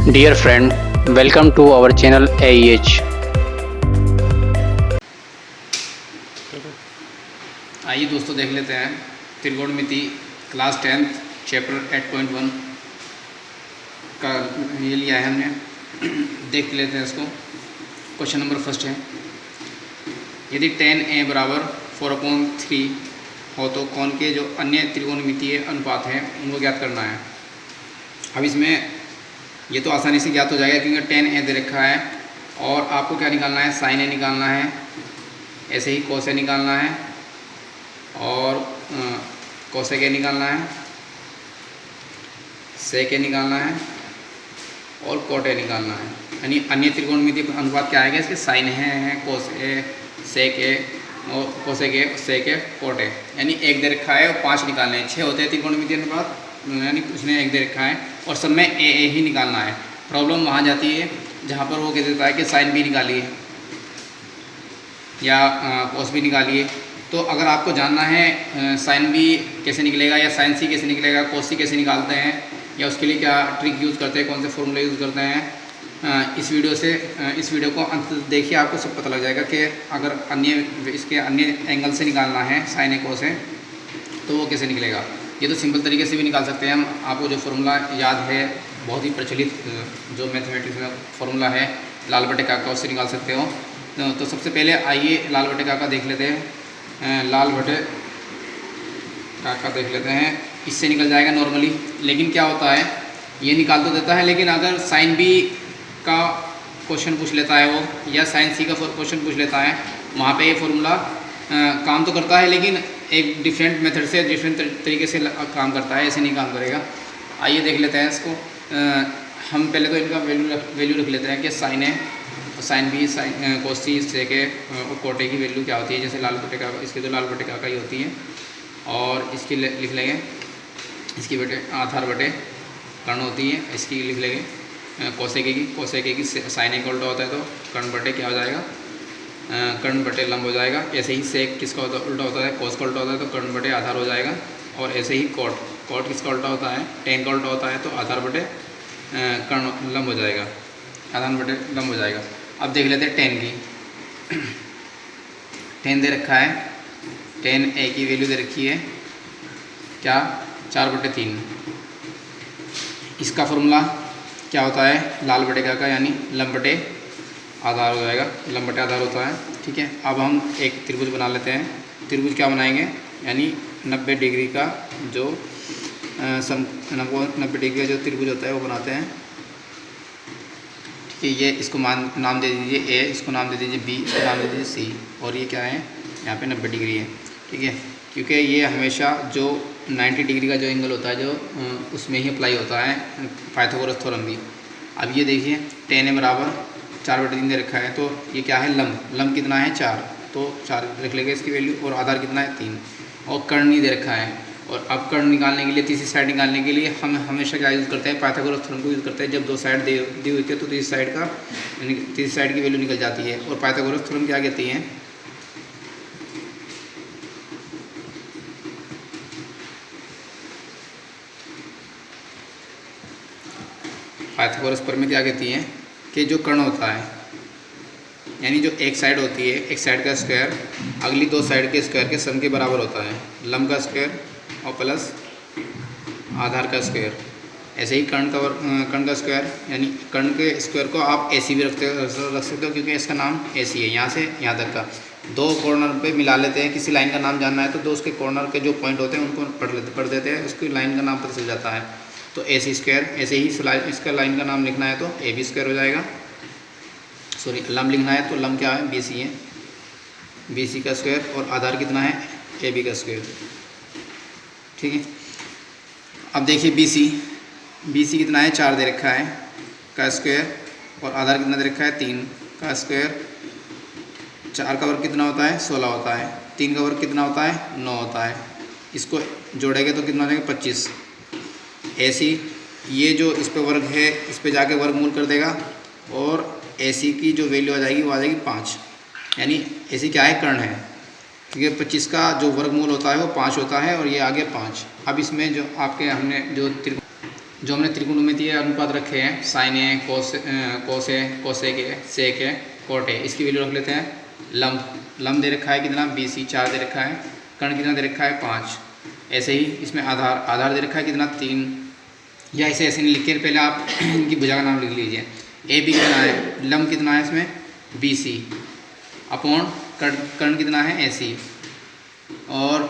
Dear friend, welcome to our channel AEH. आइए दोस्तों देख लेते हैं त्रिकोणमिति क्लास 10th चैप्टर 8.1 का ये लिया है हमने। देख लेते हैं इसको। क्वेश्चन नंबर फर्स्ट है, यदि tan a बराबर 4/3 हो तो कोण के जो अन्य त्रिकोणमितीय अनुपात हैं उनको ज्ञात करना है। अब इसमें ये तो आसानी से ज्ञात हो जाएगा क्योंकि tan a दे रखा है और आपको क्या निकालना है, sin a निकालना है, ऐसे ही cos a निकालना है और cosec a निकालना है, sec a निकालना है और cot a निकालना है। यानी अन्य त्रिकोणमितीय अनुपात क्या आएगा इसके, sin है cos a, sec a और cosec a, sec a, cot a। यानी एक दे रखा है और 5 निकालने हैं, 6 होते हैं त्रिकोणमितीय अनुपात, यानी उसने एक दे रखा है और सब में ए ही निकालना है। प्रॉब्लम वहाँ जाती है जहाँ पर वो कह देता है कि साइन भी निकालिए या कॉस भी निकालिए। तो अगर आपको जानना है साइन बी कैसे निकलेगा या साइन सी कैसे निकलेगा, कॉस सी कैसे निकालते हैं या उसके लिए क्या ट्रिक यूज़ करते हैं, कौन से फॉर्मूले यूज़ करते हैं, इस वीडियो को अंत देखिए, आपको सब पता लग जाएगा कि अगर इसके अन्य एंगल से निकालना है साइन ए कॉस है तो वो कैसे निकलेगा। ये तो सिंपल तरीके से भी निकाल सकते हैं हम। आपको जो फार्मूला याद है, बहुत ही प्रचलित जो मैथमेटिक्स में फार्मूला है, लाल बटे काका, उससे निकाल सकते हो। तो सबसे पहले आइए लाल बटे काका देख लेते हैं। लाल बटे काका देख लेते हैं, इससे निकल जाएगा नॉर्मली। लेकिन क्या होता है, ये निकाल तो देता है लेकिन अगर साइन बी का क्वेश्चन पूछ लेता है वो या साइन सी का क्वेश्चन पूछ लेता है, वहाँ पे ये फार्मूला काम तो करता है लेकिन एक डिफरेंट मेथड से, डिफरेंट तरीके से काम करता है, ऐसे नहीं काम करेगा। आइए देख लेते हैं इसको। हम पहले तो इनका वैल्यू रख लेते हैं कि साइन है, साइन बी, साइन कोस सी, सेक ए और कोट ए की वैल्यू क्या होती है। जैसे लाल बटे का, इसकी तो लाल बटे का ही होती है और इसकी लिख लेंगे, इसकी बटे आधार बटे कर्ण होती है, इसकी लिख लेंगे कोसेक की साइन ए का उल्टा होता है तो कर्ण बटे क्या हो जाएगा, कर्ण बटे लंब हो जाएगा। ऐसे ही सेक किसका उल्टा होता है, कोस का उल्टा होता है तो कर्ण बटे आधार हो जाएगा। और ऐसे ही कोट किसका उल्टा होता है, टेन का उल्टा होता है तो आधार बटे कर्ण लंब हो जाएगा, आधार बटे लंब हो जाएगा। अब देख लेते हैं टेन की। टेन दे रखा है, टेन ए की वैल्यू दे रखी है क्या, 4/3। इसका फॉर्मूला क्या होता है, लाल बटे का यानी लंब बटे आधार हो जाएगा, लंब बटे आधार होता है। ठीक है, अब हम एक त्रिभुज बना लेते हैं। त्रिभुज क्या बनाएंगे, यानी 90 डिग्री का जो 90 डिग्री का जो त्रिभुज होता है वो बनाते हैं। ठीक है, ये इसको नाम दे दीजिए ए, इसको नाम दे दीजिए बी, इसको नाम दे दीजिए सी, और ये क्या है, यहाँ पे 90 डिग्री है। ठीक है, क्योंकि ये हमेशा जो 90 डिग्री का जो एंगल होता है जो उसमें ही अप्लाई होता है पाइथागोरस थ्योरम भी। अब ये देखिए tan a बराबर 4/3 दे रखा है तो ये क्या है, लंब कितना है 4, तो 4 रख लेंगे इसकी वैल्यू, और आधार कितना है 3, और कर्ण नहीं दे रखा है। और अब कर्ण निकालने के लिए, तीसरी साइड निकालने के लिए हम हमेशा क्या यूज़ करते हैं, पाइथागोरस थ्योरम को यूज़ करते हैं। जब दो साइड दी हुई थी तो तीसरी साइड की वैल्यू निकल जाती है। और पाइथागोरस थ्योरम क्या कहती है, पाइथागोरस प्रमेय क्या कहती है कि जो कर्ण होता है, यानी जो एक साइड होती है, एक साइड का स्क्वायर अगली दो साइड के स्क्वायर के सम के बराबर होता है, लंब का स्क्वायर और प्लस आधार का स्क्वायर। ऐसे ही कर्ण का स्क्वायर, यानी कर्ण के स्क्वायर को आप ए सी भी रख सकते हो क्योंकि इसका नाम ए सी है। यहाँ से यहाँ तक का दो कॉर्नर पे मिला लेते हैं, किसी लाइन का नाम जानना है तो दो उसके कॉर्नर के जो पॉइंट होते हैं उनको पढ़ देते हैं, उसकी लाइन का नाम पता चल जाता है। तो ए सी स्क्वायर, ऐसे ही इसका लाइन का नाम लिखना है तो ए बी स्क्वायर हो जाएगा। सॉरी, लंब लिखना है तो लंब क्या है, बी सी है, बी सी का स्क्वायर, और आधार कितना है, ए बी का स्क्वायर। ठीक है, अब देखिए बी सी कितना है, 4 दे रखा है का स्क्वायर, और आधार कितना दे रखा है, 3 का स्क्वायर। 4 का वर्ग कितना होता है, 16 होता है। 3 का वर्ग कितना होता है, 9 होता है। इसको जोड़ेंगे तो कितना हो जाएगा, 25। ऐसी ये जो इस पे वर्ग है, इस पे जाके वर्गमूल कर देगा, और AC की जो वैल्यू आ जाएगी वो आ जाएगी 5। यानी AC क्या है, कर्ण है, क्योंकि 25 का जो वर्गमूल होता है वो 5 होता है और ये आ गया 5। अब इसमें जो आपके हमने जो जो हमने त्रिकोणमितीय अनुपात रखे हैं, sine A, cos A, cosec A, sec A, cot A, इसकी वैल्यू रख लेते हैं। लम दे रखा है कितना, BC 4 दे रखा है। कर्ण कितना दे रखा है, 5। ऐसे ही इसमें आधार दे रखा है कितना, 3। या ऐसे नहीं लिख के पहले आप इनकी भुजा का नाम लिख लीजिए। AB कितना है, लम कितना है इसमें, BC अपॉन कर्ण कितना है, AC। और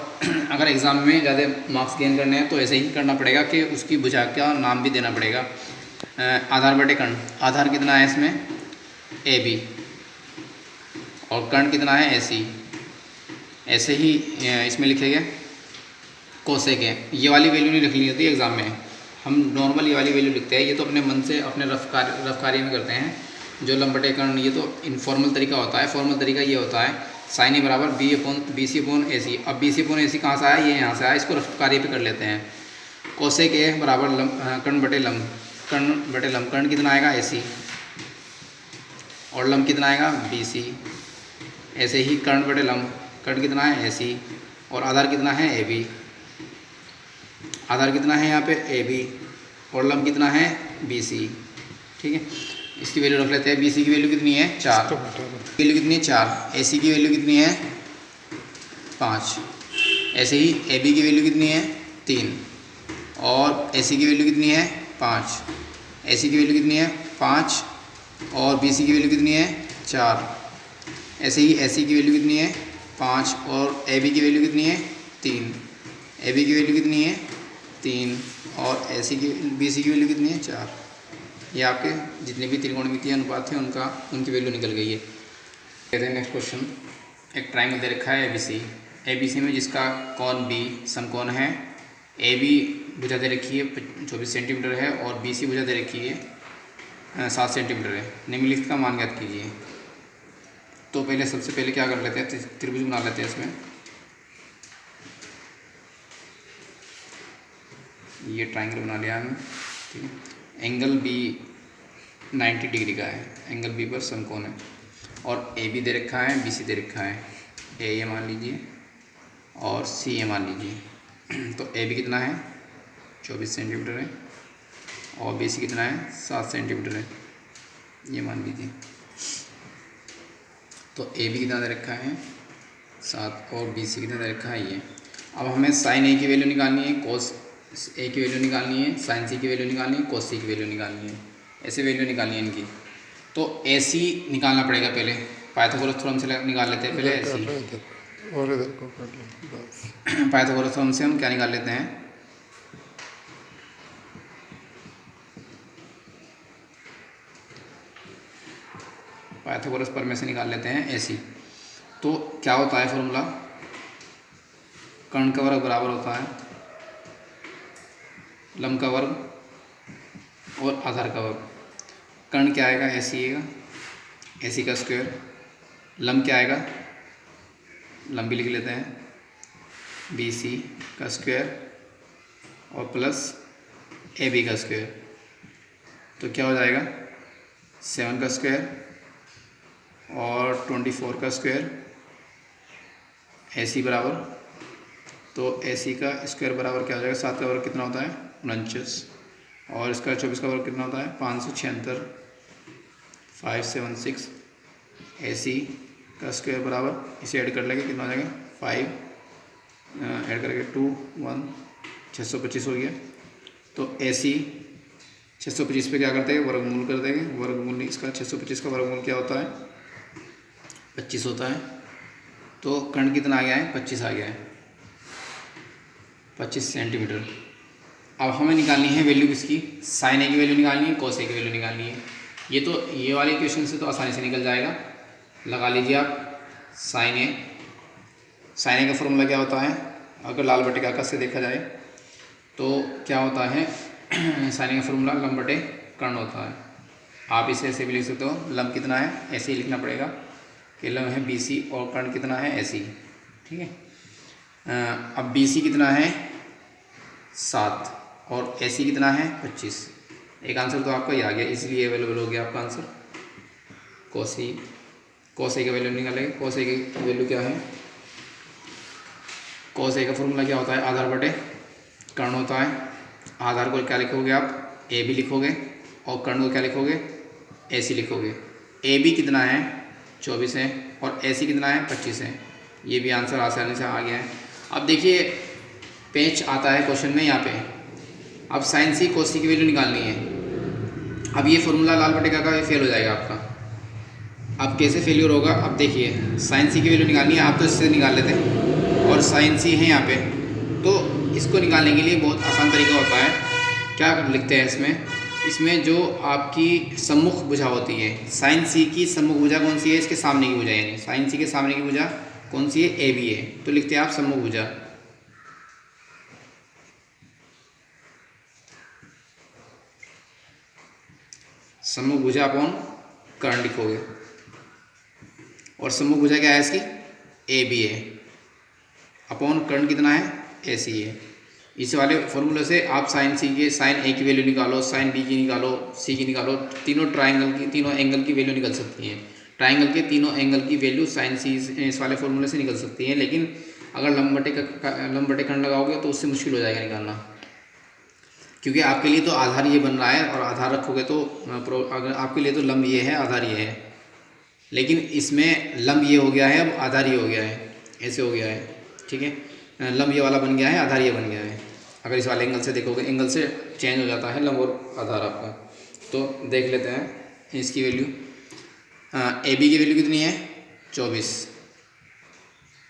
अगर एग्ज़ाम में ज़्यादा मार्क्स गेन करने हैं तो ऐसे ही करना पड़ेगा कि उसकी भुजा का नाम भी देना पड़ेगा। आधार बटे कर्ण, आधार कितना है इसमें, AB, और कर्ण कितना है, AC। ऐसे ही इसमें लिखेंगे कोसेक है। ये वाली वैल्यू नहीं लिखनी होती एग्ज़ाम में, हम नॉर्मल ये वाली वैल्यू लिखते हैं। ये तो अपने मन से अपने रफ कार्य में करते हैं। जो लम बटे कर्ण, ये तो इनफॉर्मल तरीका होता है। फॉर्मल तरीका ये होता है, साइन ए बराबर BC अपॉन AC। अब BC अपॉन AC कहाँ से आया, ये यहाँ से आया, इसको रफ कार्य पे कर लेते हैं। कोसेक ए बराबर कर्ण बटे लम, कर्ण कितना आएगा, AC, और लम कितना आएगा, BC। ऐसे ही कर्ण बटे लम, कर्ण कितना है, AC, और आधार कितना है, AB। आधार कितना है यहाँ पे, AB, और लम कितना है, BC। ठीक है, इसकी वैल्यू रख लेते हैं। BC की वैल्यू कितनी है, 4। वैल्यू कितनी है, 4। AC की वैल्यू कितनी है, 5। ऐसे ही AB की वैल्यू कितनी है, 3, और AC की वैल्यू कितनी है, 5। AC की वैल्यू कितनी है, 5, और BC की वैल्यू कितनी है, 4। ऐसे ही AC की वैल्यू कितनी है, 5, और AB की वैल्यू कितनी है, 3। AB की वैल्यू कितनी है, 3, और BC की वैल्यू कितनी है, 4। ये आपके जितने भी त्रिकोणमितीय अनुपात थे उनकी वैल्यू निकल गई है। कहते हैं नेक्स्ट क्वेश्चन, एक ट्राइंगल दे रखा है ABC में जिसका कोण B समकोण है। AB भुजा दे रखी है 24 सेंटीमीटर है, और BC भुजा दे रखी है 7 सेंटीमीटर है। निम्नलिखित का मान ज्ञात कीजिए। तो सबसे पहले क्या कर लेते हैं, त्रिभुज बना लेते हैं। इसमें ये ट्राइंगल बना लिया हमने, ठीक है। एंगल B 90 डिग्री का है, एंगल B पर समकोण है, और AB दे रखा है, BC दे रखा है, A मान लीजिए और C मान लीजिए। तो AB कितना है, 24 सेंटीमीटर है, और BC कितना है, 7 सेंटीमीटर है, ये मान लीजिए। तो AB कितना दे रखा है, 7, और BC कितना दे रखा है, ये। अब हमें साइन A की वैल्यू निकालनी है, कोस A की वैल्यू निकालनी है, साइन C की वैल्यू निकालनी है, कोस C की वैल्यू निकालनी है। ऐसे वैल्यू निकालनी है इनकी। तो AC निकालना पड़ेगा पहले, पाइथागोरस थ्योरम से निकाल लेते हैं पहले AC। पाइथागोरस थ्योरम से हम क्या निकाल लेते हैं, पाइथागोरस प्रमेय से निकाल लेते हैं AC। तो क्या होता है फॉर्मूला, कर्ण का वर्ग बराबर होता है लंब का वर्ग और आधार का वर्ग। कर्ण क्या आएगा, AC आएगा, AC का स्क्वायर। लंब क्या आएगा, लंब भी लिख लेते हैं, BC का स्क्वायर, और प्लस AB का स्क्वायर। तो क्या हो जाएगा, 7 का स्क्वायर और 24 का स्क्वायर, AC बराबर। तो AC का स्क्वायर बराबर क्या हो जाएगा, 7 का वर्ग कितना होता है, 49, और इसका 24 का वर्ग कितना होता है, 576, 576। AC का स्क्वायर बराबर, इसे ऐड कर लेंगे, कितना हो जाएगा, 5 ऐड करके 2 1 625 हो गया। तो AC 625 पे क्या करते हैं, वर्गमूल कर देंगे। वर्गमूल इसका 625 का वर्गमूल क्या होता है, 25 होता है। तो कर्ण कितना आ गया है, 25 आ गया है, 25 सेंटीमीटर। अब हमें निकालनी है वैल्यू किसकी, साइन A की वैल्यू निकालनी है, कोस A की वैल्यू निकालनी है। ये वाले इक्वेशन से तो आसानी से निकल जाएगा। लगा लीजिए आप साइन A का फॉर्मूला क्या होता है, अगर लाल बटे कागज से देखा जाए तो क्या होता है, साइन A का फॉर्मूला लंब बटे कर्ण होता है। आप इसे ऐसे भी लिख सकते हो, लंब कितना है, ऐसे ही लिखना पड़ेगा कि लंब है BC और कर्ण कितना है, AC। ठीक है। अब BC कितना है, 7, और AC कितना है, 25। एक आंसर तो आपका ही आ गया, इसलिए अवेलेबल हो गया आपका आंसर। कोस A का वैल्यू निकालेंगे। कोस A की वैल्यू क्या है, कोस A का फॉर्मूला क्या होता है, आधार बटे कर्ण होता है, आधार को क्या लिखोगे आप, ए बी लिखोगे, और कर्ण को क्या लिखोगे, ए सी लिखोगे। ए बी कितना है 24 है, और ए सी कितना है 25 है। ये भी आंसर आसानी से आ गया है। अब देखिए पेच आता है क्वेश्चन में यहाँ पे, अब साइन सी कोस सी की वैल्यू निकालनी है। अब ये फॉर्मूला लाल बटेका का फेल हो जाएगा आपका। अब कैसे फेलियर होगा, अब देखिए साइन सी की वैल्यू निकालनी है, आप तो इससे निकाल लेते हैं, और साइन सी है यहाँ पे, तो इसको निकालने के लिए बहुत आसान तरीका होता है। क्या लिखते हैं इसमें जो आपकी सम्मुख भुजा होती है, साइन सी की सम्मुख भुजा कौन सी है, इसके सामने की भुजा, यानी साइन सी के सामने की भुजा कौन सी है, ए बी है, तो लिखते हैं आप सम्मुख भुजा। सम्मुख भुजा अपॉन कर्ण लिखोगे, और सम्मुख भुजा क्या है इसकी, ए बी है, अपॉन कर्ण कितना है, ए सी है। इस वाले फॉर्मूले से आप साइन सी के साइन ए की वैल्यू निकालो, साइन बी की निकालो, सी की निकालो, तीनों एंगल की वैल्यू निकल सकती है। ट्राइंगल के तीनों एंगल की वैल्यू साइन सी इस वाले फॉर्मूले से निकल सकती है, लेकिन अगर लंब बटे खंड लगाओगे तो उससे मुश्किल हो जाएगा निकालना, क्योंकि आपके लिए तो आधार ये बन रहा है, और आधार रखोगे तो अगर आपके लिए तो लंब ये है, आधार ये है, लेकिन इसमें लंब ये हो गया है, अब आधार ये हो गया है, ऐसे हो गया है, ठीक है। लंब ये वाला बन गया है, आधार ये बन गया है। अगर इस वाले एंगल से देखोगे, एंगल से चेंज हो जाता है लंब और आधार आपका। तो देख लेते हैं इसकी वैल्यू। ए बी की वैल्यू कितनी है 24,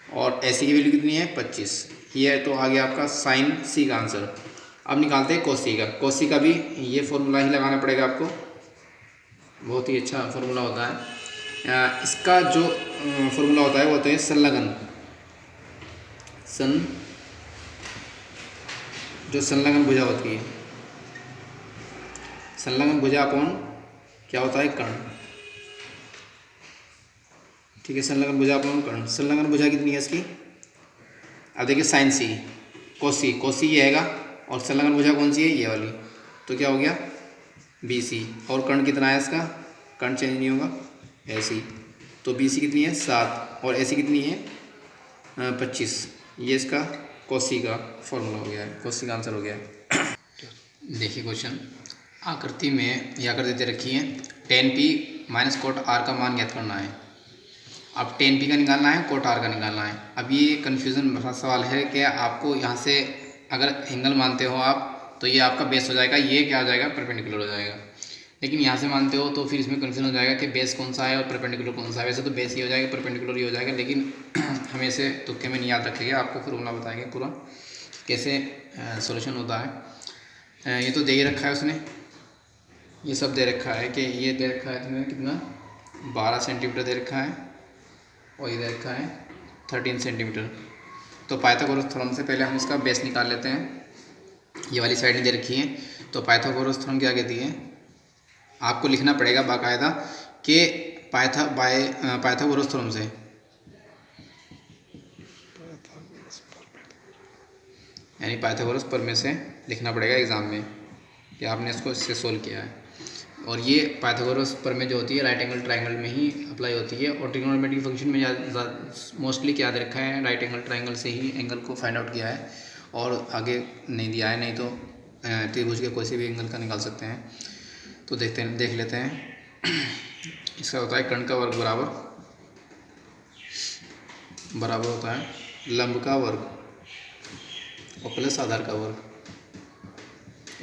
और ए सी की वैल्यू कितनी है 25। ये तो आ गया आपका साइन सी का आंसर। अब निकालते हैं कोस सी का। कोस सी का भी ये फॉर्मूला ही लगाना पड़ेगा आपको, बहुत ही अच्छा फॉर्मूला होता है। इसका जो फॉर्मूला होता है वो होता है संलग्न, जो संलग्न भुजा होती है, संलग्न भुजा अपॉन क्या होता है, कर्ण, ठीक है। संलग्न भुजा अपॉन कर्ण, संलग्न भुजा कितनी है इसकी, अब देखिए साइन सी, कोसी ये आएगा, और संलग्न भुजा कौन सी है, ये वाली, तो क्या हो गया बी सी, और कर्ण कितना है इसका, कर्ण चेंज नहीं होगा, ए सी, तो बी सी कितनी है 7, और ए सी कितनी है 25। ये इसका कोसी का फॉर्मूला हो गया है, कोसी का आंसर हो गया है। देखिए क्वेश्चन, आकृति में ये आकृति दे रखी है, tan P minus cot R का मान ज्ञात करना है। अब टेन पी का निकालना है, कोट आर का निकालना है। अब ये कन्फ्यूज़न भरा सवाल है कि आपको यहाँ से अगर एंगल मानते हो आप तो ये आपका बेस हो जाएगा, ये क्या हो जाएगा, परपेंडिकुलर हो जाएगा। लेकिन यहाँ से मानते हो तो फिर इसमें कन्फ्यूजन हो जाएगा कि बेस कौन सा है और परपेंडिकुलर कौन सा है। वैसे तो बेस ही हो जाएगा, परपेंडिकुलर ही हो जाएगा, लेकिन हमें इसे तुक्के में नहीं याद रखेंगे, आपको फॉर्मूला बताएंगे पूरा कैसे सॉल्यूशन होता है। ये तो दे ही रखा है उसने, ये सब दे रखा है कि ये दे रखा है तुम्हें कितना 12 सेंटीमीटर दे रखा है, और ये दे रखा है 13 सेंटीमीटर। तो पाइथागोरस थ्योरम से पहले हम इसका बेस निकाल लेते हैं। ये वाली साइड नहीं दे रखी है, तो पाइथागोरस थ्योरम क्या कहती है, आपको लिखना पड़ेगा बाकायदा कि पाइथागोरस थ्योरम से, यानी पाइथागोरस प्रमेय से लिखना पड़ेगा एग्ज़ाम में कि आपने इसको इससे सोल्व किया है। और ये पाइथागोरस प्रमेय जो होती है राइट एंगल ट्राइंगल में ही अप्लाई होती है, और ट्रिग्नोमेट्रिक फंक्शन में मोस्टली क्या दे रखा है, राइट एंगल ट्राइंगल से ही एंगल को फाइंड आउट किया है, और आगे नहीं दिया है, नहीं तो त्रिभुज के कोई से भी एंगल का निकाल सकते हैं। तो देख लेते हैं। इसका होता है कर्ण का वर्ग बराबर होता है लंब का वर्ग और प्लस आधार का वर्ग।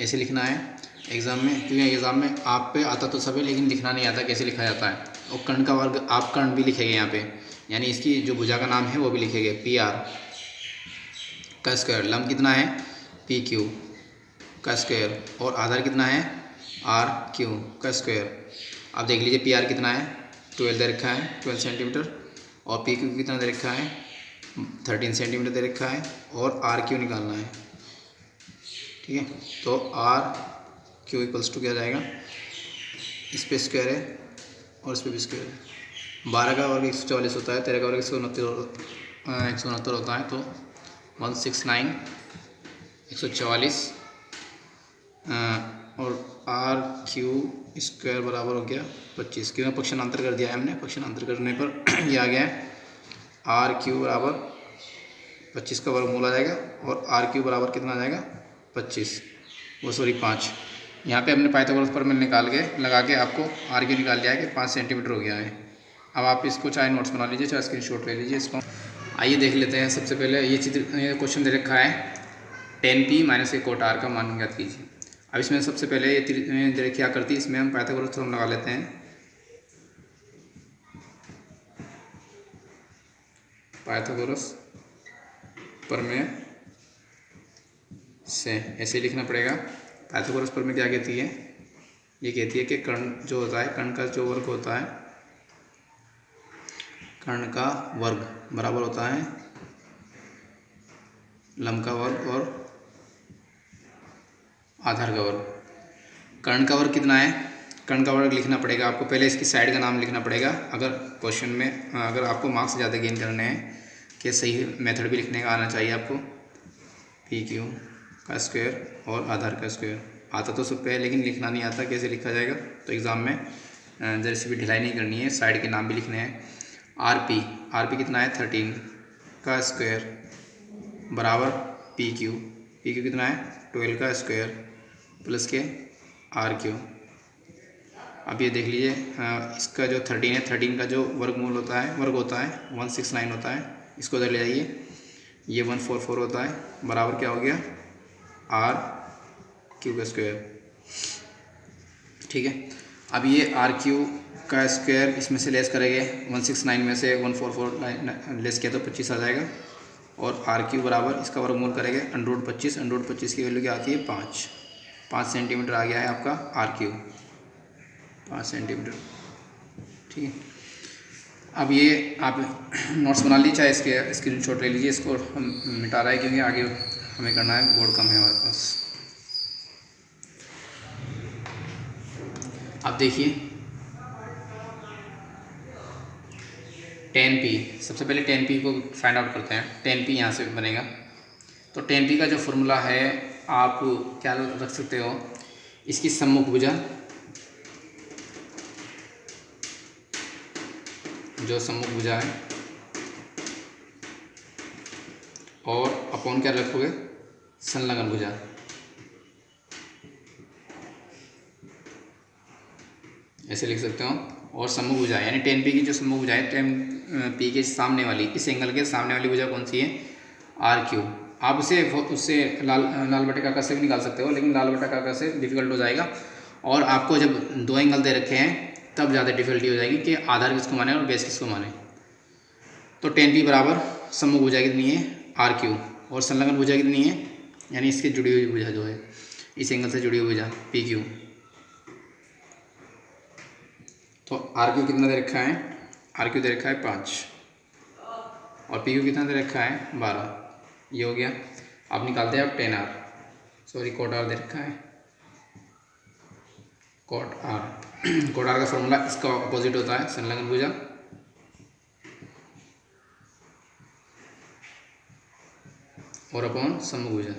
ऐसे लिखना है एग्ज़ाम में, क्योंकि एग्ज़ाम में आप पे आता तो सब है, लेकिन लिखना नहीं आता कैसे लिखा जाता है। और कर्ण का वर्ग आप कर्ण भी लिखेंगे यहाँ पे, यानी इसकी जो भुजा का नाम है वो भी लिखेंगे, पी आर का स्क्वायर। लंब कितना है, पी क्यू का स्क्वायर, और आधार कितना है, आर क्यू का स्क्वायर। अब देख लीजिए पी आर कितना है, 12 दे रखा है 12 सेंटीमीटर, और पी क्यू कितना दे रखा है 13 सेंटीमीटर दे रखा है, और आर क्यू निकालना है, ठीक है। तो आर क्यू इक्वल्स टू क्या जाएगा, इस पे स्क्वायर है और इस पे भी स्क्वायर है। 12 का वर्ग 144 होता है, 13 का वर्ग 169 होता है, तो 169 144, और आर क्यू स्क्वायर बराबर हो गया 25। क्यों पक्षांतर कर दिया है हमने, पक्षांतर करने पर ये आ गया है आर क्यू बराबर 25 का वर्गमूल आ जाएगा, और आर क्यू बराबर कितना आ जाएगा 25। वो सॉरी 5। यहाँ पे हमने पाइथागोरस प्रमेय निकाल के लगा के आपको आर क्यू निकाल लिया है कि 5 सेंटीमीटर हो गया है। अब आप इसको चाहे नोट्स बना लीजिए चाहे स्क्रीनशॉट ले लीजिए इसको। आइए देख लेते हैं। सबसे पहले ये क्वेश्चन दे रखा है 10p माइनस ए कोट आर का मान ज्ञात कीजिए। अब इसमें सबसे पहले ये दे रखी आकृति, इसमें हम पाइथागोरस थ्योरम लगा लेते हैं। पाइथागोरस प्रमेय से ऐसे लिखना पड़ेगा। पाइथागोरस प्रमेय क्या कहती है? ये कहती है कि कर्ण जो होता है, कर्ण का जो वर्ग होता है, कर्ण का वर्ग बराबर होता है लंब का वर्ग और आधार का वर्ग। कर्ण का वर्ग कितना है? कर्ण का वर्ग लिखना पड़ेगा आपको। पहले इसकी साइड का नाम लिखना पड़ेगा। अगर क्वेश्चन में अगर आपको मार्क्स ज़्यादा गेन करने हैं कि सही मेथड भी लिखने का आना चाहिए आपको। पी क्यू का स्क्वायर और आधार का स्क्वायर आता तो सब पे है, लेकिन लिखना नहीं आता कैसे लिखा जाएगा। तो एग्ज़ाम में जैसे भी ढिलाई नहीं करनी है, साइड के नाम भी लिखने हैं। आर पी कितना है? 13 का स्क्वायर बराबर पी क्यू कितना है? 12 का स्क्वायर प्लस के आर क्यू। अब ये देख लीजिए, इसका जो 13 है, 13 का जो वर्ग होता है 169 होता है। इसको उधर ले जाइए, ये 144 होता है बराबर क्या हो गया? आर क्यू का स्क्वायर। ठीक है। अब ये आर क्यू का स्क्वायर इसमें से लेस करेंगे, 169 में से 144 लेस किया तो 25 आ जाएगा। और आर क्यू बराबर इसका वर्गमूल करेंगे √25। √25 की वैल्यू क्या आती है? 5 सेंटीमीटर आ गया है आपका आर क्यू, 5 सेंटीमीटर। ठीक है। अब ये आप नोट्स बना लीजिए चाहे इसके स्क्रीनशॉट ले लीजिए। इसको हम मिटा रहा है क्योंकि आगे हमें करना है, बोर्ड कम है हमारे पास। अब देखिए 10p, सबसे पहले 10p को फाइंड आउट करते हैं। 10p यहाँ से बनेगा। तो 10p का जो फॉर्मूला है आप क्या रख सकते हो? इसकी सम्मुख भुजा, जो सम्मुख भुजा है, और अपॉन क्या रखोगे? संलग्न भुजा। ऐसे लिख सकते हो। और सम्मुख भुजा यानी 10p की जो सम्मुख भुजा है, 10p के सामने वाली, इस एंगल के सामने वाली भुजा कौन सी है? R Q. आप उससे लाल बटे काका से भी निकाल सकते हो, लेकिन लाल बटे काका से डिफिकल्ट हो जाएगा। और आपको जब दो एंगल दे रखे हैं तब ज़्यादा डिफिकल्टी हो जाएगी कि आधार किसको माने और बेस किसको माने। तो 10p बराबर सम्मुख भुजा कितनी है? R Q. और संलग्न भुजा कितनी है? यानी इसकी जुड़ी हुई भुजा जो है, इस एंगल से जुड़ी हुई भुजा पी क्यू। तो आर क्यू कितना दे रखा है? आर क्यू दे रखा है 5 और पी क्यू कितना दे रखा है? 12। ये हो गया। अब निकालते हैं आप 10r, sorry coat are they रखा है, कोट आर। कोट आर का फॉर्मूला इसका अपोजिट होता है संलग्न भुजा और अपॉन सम्मुख भुजा।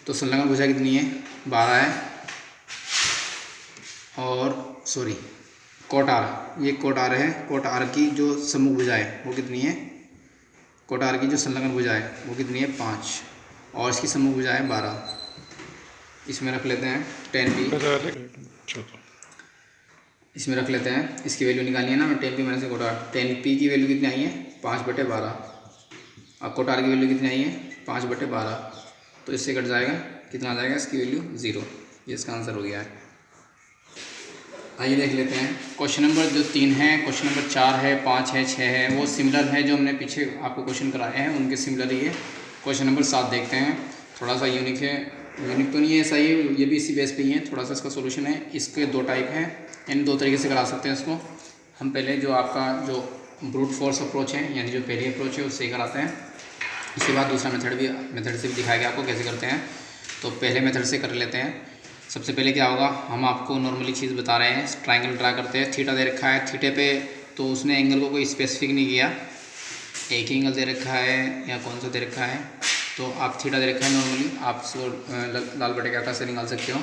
तो संलग्न भुजा कितनी है? 12 है। और सॉरी कोट आर, ये कोट आर है। कोट आर की जो सम्मुख भुजा है वो कितनी है? कोट आर की जो संलग्न भुजा है वो कितनी है? 5 और इसकी सम्मुख भुजा है 12। इसमें रख लेते हैं 10p, इसमें रख लेते हैं। इसकी वैल्यू निकालनी है ना, 10p minus cot are. 10p की वैल्यू कितनी आई है? 5/12। अब कोट आर की वैल्यू कितनी आई है? 5/12। तो इससे कट जाएगा, कितना आ जाएगा? इसकी वैल्यू 0। ये इसका आंसर हो गया है। आइए देख लेते हैं क्वेश्चन नंबर जो 3 है, क्वेश्चन नंबर 4 है, 5 है, 6 है, वो सिमिलर है जो हमने पीछे आपको क्वेश्चन कराए हैं उनके सिमिलर ही है। क्वेश्चन नंबर 7 देखते हैं। थोड़ा सा यूनिक है, यूनिक तो नहीं है, ऐसा ही ये भी इसी बेस पे ही है। थोड़ा सा इसका सोल्यूशन है। इसके 2 टाइप हैं, यानी 2 तरीके से करा सकते हैं इसको। हम पहले जो आपका जो ब्रूट फोर्स अप्रोच है, यानी जो पहली अप्रोच है उससे ही कराते हैं। इसके बाद दूसरा मेथड से भी दिखाएगा आपको कैसे करते हैं। तो पहले मेथड से कर लेते हैं। सबसे पहले क्या होगा, हम आपको नॉर्मली चीज़ बता रहे हैं। ट्रायंगल ड्रा करते हैं। थीटा दे रखा है, थीटे पे तो उसने एंगल को कोई स्पेसिफिक नहीं किया, एक ही एंगल दे रखा है या कौन सा दे रखा है। तो आप थीटा दे रखा है, नॉर्मली आप इसको लाल बटे काका से निकाल सकते हो।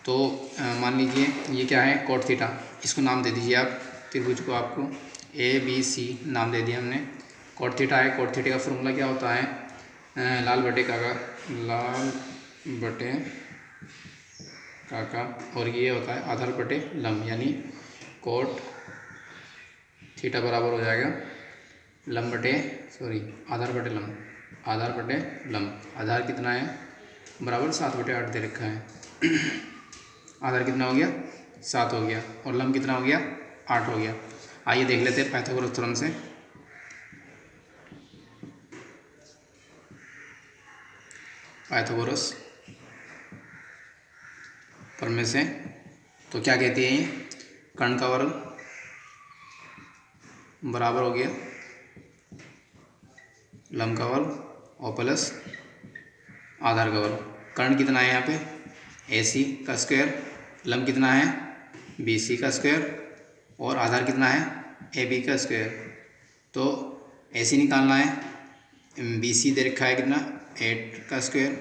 तो मान लीजिए ये क्या है? Cot theta. इसको नाम दे दीजिए आप त्रिभुज को आपको ABC नाम दे दिया हमने। कॉट थीटा है, कॉट थीटा का फॉर्मूला क्या होता है, लाल बटे काका और ये होता है आधार बटे लंब, यानी कोट थीटा बराबर हो जाएगा आधार बटे लंब। आधार कितना है, बराबर 7/8 दे रखा है। आधार कितना हो गया, 7 हो गया, और लंब कितना हो गया, 8 हो गया। आइए देख लेते हैं पाइथागोरस थ्योरम से। पाइथागोरस प्रमेय से तो क्या कहती है, ये कर्ण का वर्ग बराबर हो गया लंब का वर्ग और प्लस आधार का वर्ग। कर्ण कितना है यहाँ पे, AC का स्क्वायर, लंब कितना है, BC का स्क्वायर, और आधार कितना है, AB का स्क्वायर। तो AC निकालना है, BC दे रखा है कितना, 8 का स्क्वायर,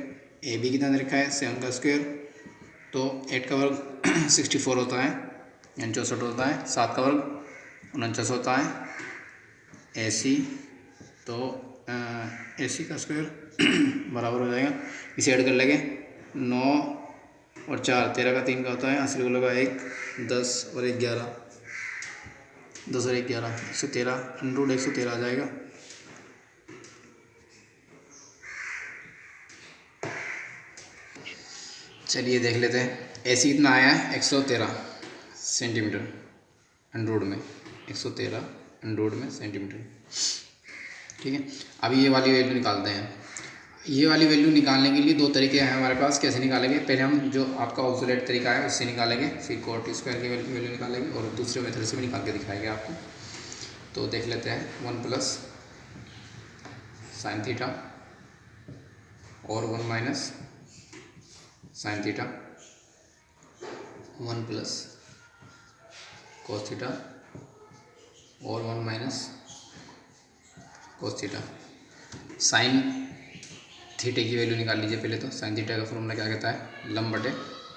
AB कितना दे रखा है, 7 का स्क्वायर। तो 8 का वर्ग 64 होता है, यानी 64 होता है। 7 का वर्ग 49 होता है। AC तो AC का स्क्वायर बराबर हो जाएगा, इसे ऐड कर लेंगे, 9 और 4 13 का 3 का होता है, आंसर को लगा 1 10 और 1 11, 10 और 1 11 113, √ 113 आ जाएगा। चलिए देख लेते हैं, AC कितना आया है, 113 सेंटीमीटर, √ में 113 √ में सेंटीमीटर। ठीक है, अभी ये वाली वैल्यू निकालते हैं। ये वाली वैल्यू निकालने के लिए दो तरीके हैं हमारे पास। कैसे निकालेंगे, पहले हम जो आपका ऑब्सोलेट तरीका है उससे निकालेंगे, फिर कॉट स्क्वायर की वैल्यू निकालेंगे, और दूसरे मेथड से भी निकाल के दिखाएंगे आपको। तो देख लेते हैं, 1 प्लस साइन थीटा और 1 minus sine theta, 1 plus cos theta और 1 माइनस कोस थीटा। साइन थीटे की वैल्यू निकाल लीजिए पहले। तो साइन थीटा का फॉर्मूला क्या कहता है, लंब बटे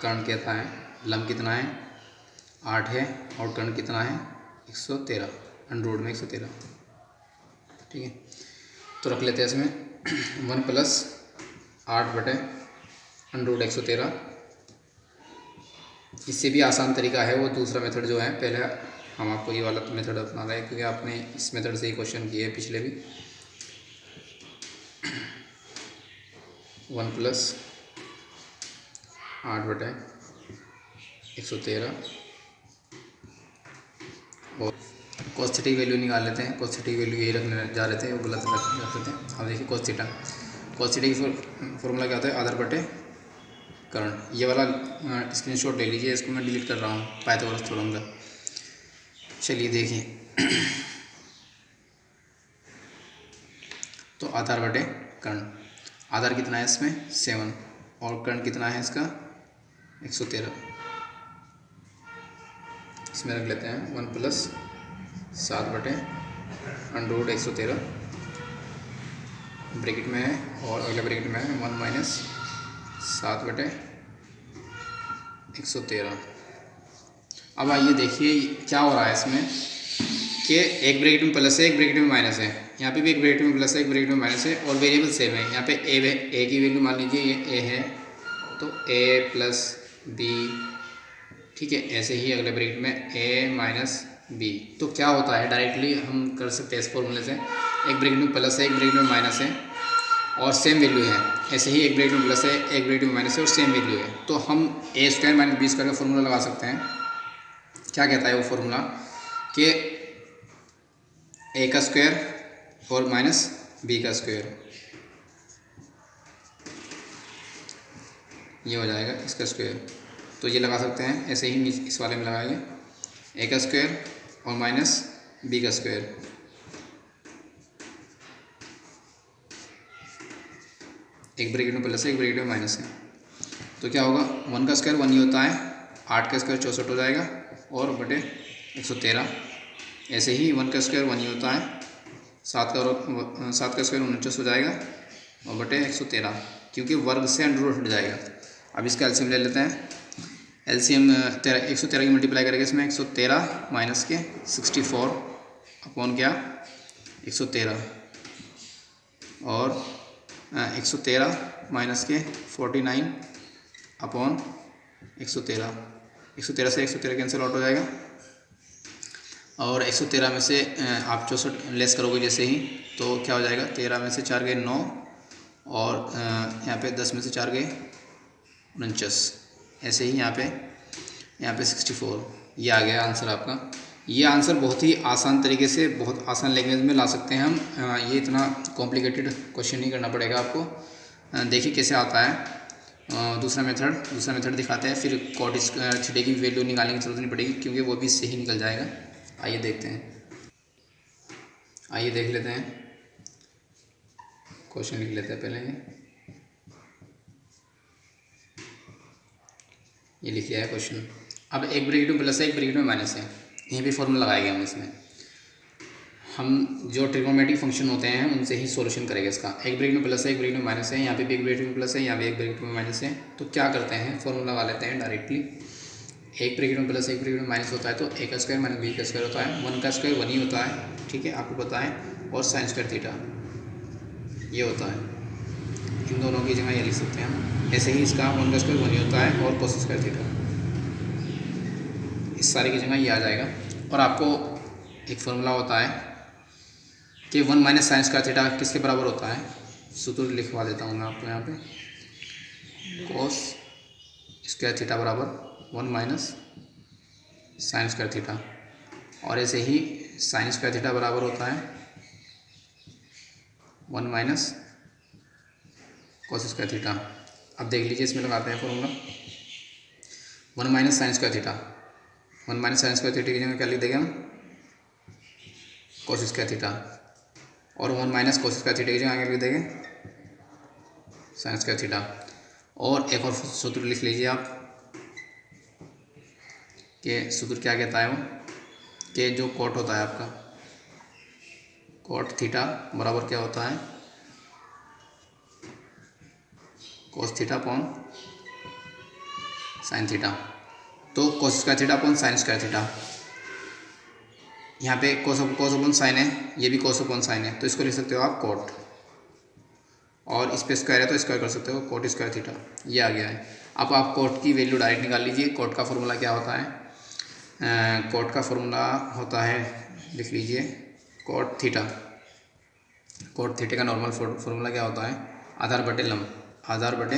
कर्ण कहता है। लंब कितना है, 8 है, और कर्ण कितना है, 113, √ में 113। ठीक है, तो रख लेते हैं इसमें 1 प्लस 8 बटे √ 113। इससे भी आसान तरीका है वो दूसरा मेथड जो है, पहले हम आपको ये वाला मेथड अपना रहे हैं क्योंकि आपने इस मेथड से ही क्वेश्चन किए हैं पिछले भी। 1 प्लस 8 बटे 113 और cos थीटा की वैल्यू निकाल लेते हैं। cos थीटा की वैल्यू यही रखने जा रहे थे, वो गलत रख जाते थे। अब देखिए cos थीटा की फॉर्मूला क्या होता है, आधार बटे कर्ण। ये वाला स्क्रीनशॉट ले लीजिए, इसको मैं डिलीट कर रहा हूँ पाइथागोरस थ्योरम का। चलिए देखिए, तो आधार बटे कर्ण, आधार कितना है इसमें 7, और कर्ण कितना है इसका 113। इसमें रख लेते हैं 1 प्लस 7 बटे √ 113 ब्रैकेट में है, और अगले ब्रैकेट में है 1 माइनस 7 बटे 113। अब आइए देखिए क्या हो रहा है इसमें कि एक ब्रैकेट में प्लस है, एक ब्रैकेट में माइनस है। यहाँ पे भी एक ब्रैकेट में प्लस है, एक ब्रैकेट में माइनस है, और वेरिएबल सेम है। यहाँ पे ए की वैल्यू मान लीजिए ये ए है, तो A प्लस B। ठीक है, ऐसे ही अगले ब्रैकेट में A माइनस B। तो क्या होता है, डायरेक्टली हम कर सकते हैं इस फॉर्मूले से, एक ब्रैकेट में प्लस है, एक ब्रैकेट में माइनस है, और सेम वैल्यू है। ऐसे ही एक ब्रैकेट में प्लस है, एक ब्रैकेट में माइनस है, और सेम वैल्यू है। तो हम A² माइनस B² का फॉर्मूला लगा सकते हैं। क्या कहता है वो फॉर्मूला कि A का स्क्वायर और माइनस B का स्क्वायर, ये हो जाएगा इसका स्क्वायर। तो ये लगा सकते हैं, ऐसे ही इस वाले में लगाएंगे, A का स्क्वायर और माइनस B का स्क्वायर। एक ब्रैकेट में प्लस है, एक ब्रैकेट में माइनस है, तो क्या होगा, 1 का स्क्वायर 1 ही होता है, 8 का स्क्वायर 64 हो जाएगा, और बटे 113। ऐसे ही 1 का स्क्वायर 1 ही होता है, 7 का स्क्वायर 49 हो जाएगा, और बटे 113, क्योंकि वर्ग से √ हट जाएगा। अब इसका एलसीएम ले लेते हैं। एलसीएम 113 की मल्टीप्लाई करेंगे इसमें 113 माइनस के 64 अपॉन क्या 113 और 113 माइनस के 49 अपॉन 113 से 113 कैंसिल आउट हो जाएगा और 113 में से आप 64 लेस करोगे जैसे ही तो क्या हो जाएगा 13 में से 4 गए 9 और यहाँ पे 10 में से 4 गए 49 ऐसे ही यहाँ पे 64 ये आ गया आंसर आपका। ये आंसर बहुत ही आसान तरीके से बहुत आसान लैंग्वेज में ला सकते हैं हम। ये इतना कॉम्प्लिकेटेड क्वेश्चन नहीं करना पड़ेगा आपको। देखिए कैसे आता है। दूसरा मेथड दिखाते हैं, फिर कॉट स्क्वायर थीटा की वैल्यू निकालने की जरूरत नहीं पड़ेगी क्योंकि वो भी सही निकल जाएगा। आइए देखते हैं, आइए देख लेते हैं, क्वेश्चन लिख लेते हैं। पहले ये लिख लिया है क्वेश्चन। अब एक ब्रैकेट में प्लस है, एक ब्रैकेट में माइनस है, यहीं पे फॉर्मूला लगाएंगे हम। इसमें हम जो ट्रिग्नोमेट्रिक फंक्शन होते हैं उनसे ही सॉल्यूशन करेंगे इसका। एक ब्रैकेट में प्लस है, एक ब्रैकेट में माइनस है, यहाँ पे भी एक ब्रैकेट में प्लस है, यहाँ पे एक ब्रैकेट में माइनस है। तो क्या करते हैं, फॉर्मूला लगा लेते हैं डायरेक्टली। एक ब्रैकेट में प्लस एक ब्रैकेट में माइनस होता है तो ए का स्क्वायर माइनस बी का स्क्वायर होता है। 1 का स्क्वायर 1 ही होता है, ठीक है, आपको पता है। और साइन स्क्वायर थीटा ये होता है। इन दोनों की जगह ये लिख सकते हैं हम। ऐसे ही इसका 1 का स्क्वायर 1 ही होता है और कोस स्क्वायर थीटा, इस सारे की जगह ये आ जाएगा। और आपको एक फॉर्मूला होता है कि 1 माइनस साइन स्क्वायर थीटा किसके बराबर होता है। सूत्र लिखवा देता हूँ मैं आपको यहाँ पे। कोस स्क्वायर थीटा बराबर 1 माइनस साइन स्क्वायर थीटा। और ऐसे ही साइन स्क्वायर थीटा बराबर होता है 1 माइनस कोस स्क्वायर थीटा। अब देख लीजिए, इसमें लगाते हैं formula. 1 minus sign square theta, 1 minus sign square theta की जगह क्या लिख देंगे हम, कोस स्क्वायर थीटा। और 1 माइनस कोस स्क्वायर थीटा की जगह आगे लिख देंगे साइन स्क्वायर थीटा। और एक और सूत्र लिख लीजिए आप कि सूत्र क्या कहता है वो, कि जो कोट होता है आपका, कोट थीटा बराबर क्या होता है, cos theta upon sine theta. तो cos square theta upon sine square theta, यहाँ पे कोस अपॉन साइन है, ये भी कोस अपॉन साइन है, तो इसको लिख सकते हो आप कोट। और इस पे स्क्वायर है तो स्क्वायर कर सकते हो, कोट स्क्वायर थीटा। ये आ गया है। अब आप कोट की वैल्यू डायरेक्ट निकाल लीजिए। कोट का फॉर्मूला क्या होता है, कोट का फॉर्मूला होता है, लिख लीजिए, कोट थीटा। कोट थीटा का नॉर्मल फॉर्मूला क्या होता है, आधार बटे लंब। आधार बटे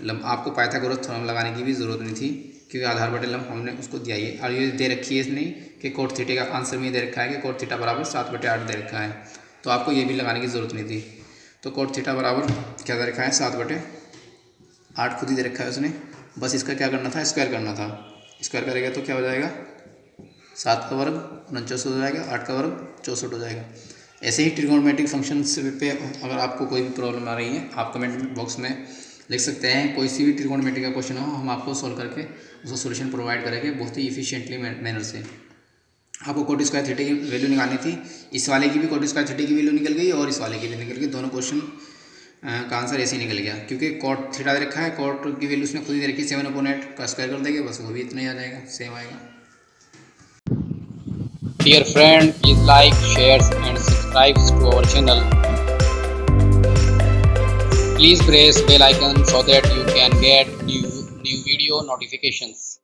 लंब। आपको पाइथागोरस थ्योरम लगाने की भी ज़रूरत नहीं थी क्योंकि आधार बटे लंब हमने उसको दिया ही। और ये दे रखी है इसने कि कोट थीटा का आंसर में दे रखा है कि कोट थीटा बराबर 7/8 दे रखा है, तो आपको ये भी लगाने की ज़रूरत नहीं थी। तो कोट थीटा बराबर क्या दे रखा है, 7/8 खुद ही दे रखा है उसने। बस इसका क्या करना था, स्क्वायर करना था। स्क्वायर करेगा तो क्या हो जाएगा, 7 का वर्ग 49 हो जाएगा, 8 का वर्ग 64 हो जाएगा। ऐसे ही ट्रिग्नोमेट्रिक फंक्शंस पे अगर आपको कोई भी प्रॉब्लम आ रही है, आप कमेंट बॉक्स में लिख सकते हैं। कोई सी भी ट्रिग्नोमेट्री का क्वेश्चन हो, हम आपको सॉल्व करके उसका सॉल्यूशन प्रोवाइड करेंगे बहुत ही इफिशिएंटली मैनर से। आपको कोट स्क्वायर थीटा की वैल्यू निकालनी थी, इस वाले की भी कोट स्क्वायर थीटा की वैल्यू निकल गई और इस वाले की भी निकल गई। दोनों क्वेश्चन का आंसर ऐसे ही निकल गया क्योंकि कोट थीटा दे रखा है, कोट की वैल्यू उसने खुद ही दे रखी है 7/8 का स्क्वायर कर देंगे, बस वो भी इतना ही आ जाएगा, सेम आएगा। Dear friend, please like, share and subscribe to our channel. Please press bell icon so that you can get new video notifications.